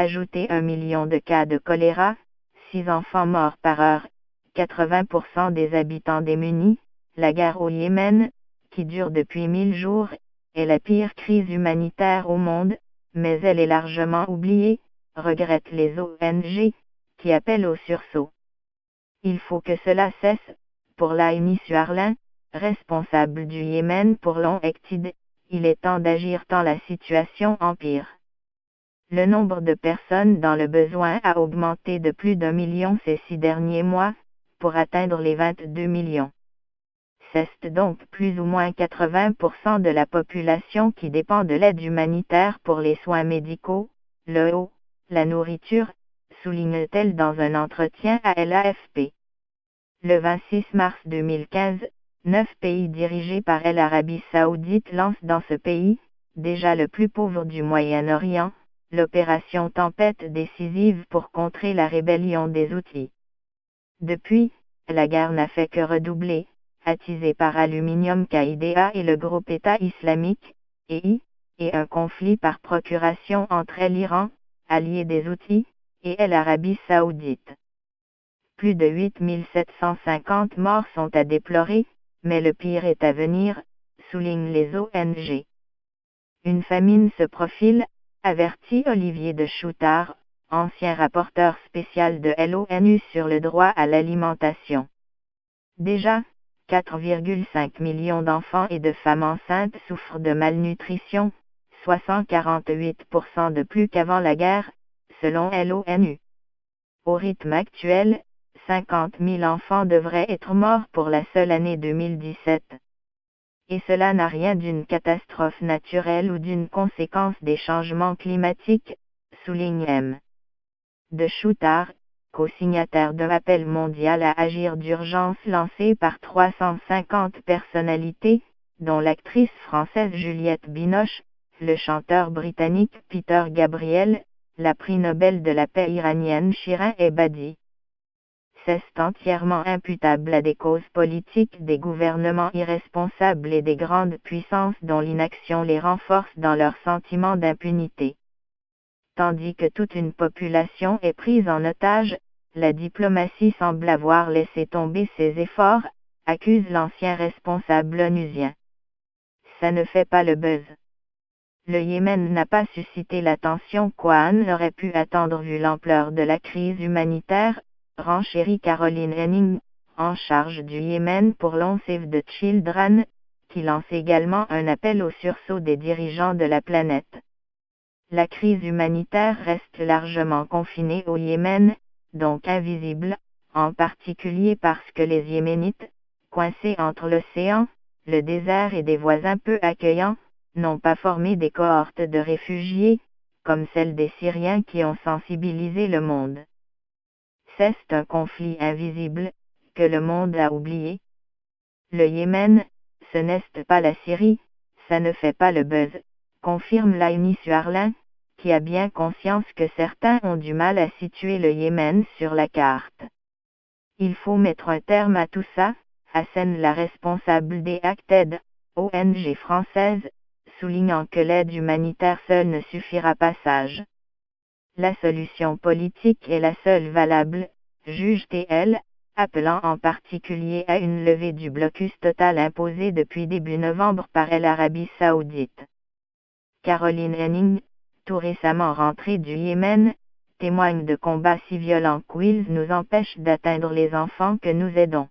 Ajoutez 1 million de cas de choléra, 6 enfants morts par heure, 80% des habitants démunis. La guerre au Yémen, qui dure depuis 1000 jours, est la pire crise humanitaire au monde, mais elle est largement oubliée, regrettent les ONG, qui appellent au sursaut. Il faut que cela cesse, pour Laïni Suarlin, responsable du Yémen pour l'ONECTID, il est temps d'agir tant la situation empire. Le nombre de personnes dans le besoin a augmenté de plus d'1 million ces 6 derniers mois, pour atteindre les 22 millions. C'est donc plus ou moins 80% de la population qui dépend de l'aide humanitaire pour les soins médicaux, l'eau, la nourriture, souligne-t-elle dans un entretien à l'AFP. Le 26 mars 2015, 9 pays dirigés par l'Arabie Saoudite lancent dans ce pays, déjà le plus pauvre du Moyen-Orient, l'opération Tempête décisive pour contrer la rébellion des Houthis. Depuis, la guerre n'a fait que redoubler, attisée par Aluminium Qaïda et le groupe État islamique, et un conflit par procuration entre l'Iran, allié des Houthis, et l'Arabie Saoudite. Plus de 8750 morts sont à déplorer, mais le pire est à venir, soulignent les ONG. Une famine se profile, avertit Olivier de Choutard, ancien rapporteur spécial de l'ONU sur le droit à l'alimentation. Déjà, 4,5 millions d'enfants et de femmes enceintes souffrent de malnutrition, soit 148% de plus qu'avant la guerre, selon l'ONU. Au rythme actuel, 50 000 enfants devraient être morts pour la seule année 2017. Et cela n'a rien d'une catastrophe naturelle ou d'une conséquence des changements climatiques, souligne M. de Choutard, co-signataire d'un appel mondial à agir d'urgence lancé par 350 personnalités, dont l'actrice française Juliette Binoche, le chanteur britannique Peter Gabriel, la prix Nobel de la paix iranienne Shirin Ebadi. C'est entièrement imputable à des causes politiques des gouvernements irresponsables et des grandes puissances dont l'inaction les renforce dans leur sentiment d'impunité. Tandis que toute une population est prise en otage, la diplomatie semble avoir laissé tomber ses efforts, accuse l'ancien responsable onusien. Ça ne fait pas le buzz. Le Yémen n'a pas suscité l'attention qu'Oman aurait pu attendre vu l'ampleur de la crise humanitaire, renchérit Caroline Henning, en charge du Yémen pour l'Save the Children, qui lance également un appel au sursaut des dirigeants de la planète. La crise humanitaire reste largement confinée au Yémen, donc invisible, en particulier parce que les Yéménites, coincés entre l'océan, le désert et des voisins peu accueillants, n'ont pas formé des cohortes de réfugiés, comme celle des Syriens qui ont sensibilisé le monde. C'est un conflit invisible, que le monde a oublié. Le Yémen, ce n'est pas la Syrie, ça ne fait pas le buzz, confirme Laïni Suarlin, qui a bien conscience que certains ont du mal à situer le Yémen sur la carte. Il faut mettre un terme à tout ça, assène la responsable des ACTED, ONG française, soulignant que l'aide humanitaire seule ne suffira pas sage. La solution politique est la seule valable, juge-t-elle, appelant en particulier à une levée du blocus total imposé depuis début novembre par l'Arabie Saoudite. Caroline Henning, tout récemment rentrée du Yémen, témoigne de combats si violents qu'ils nous empêchent d'atteindre les enfants que nous aidons.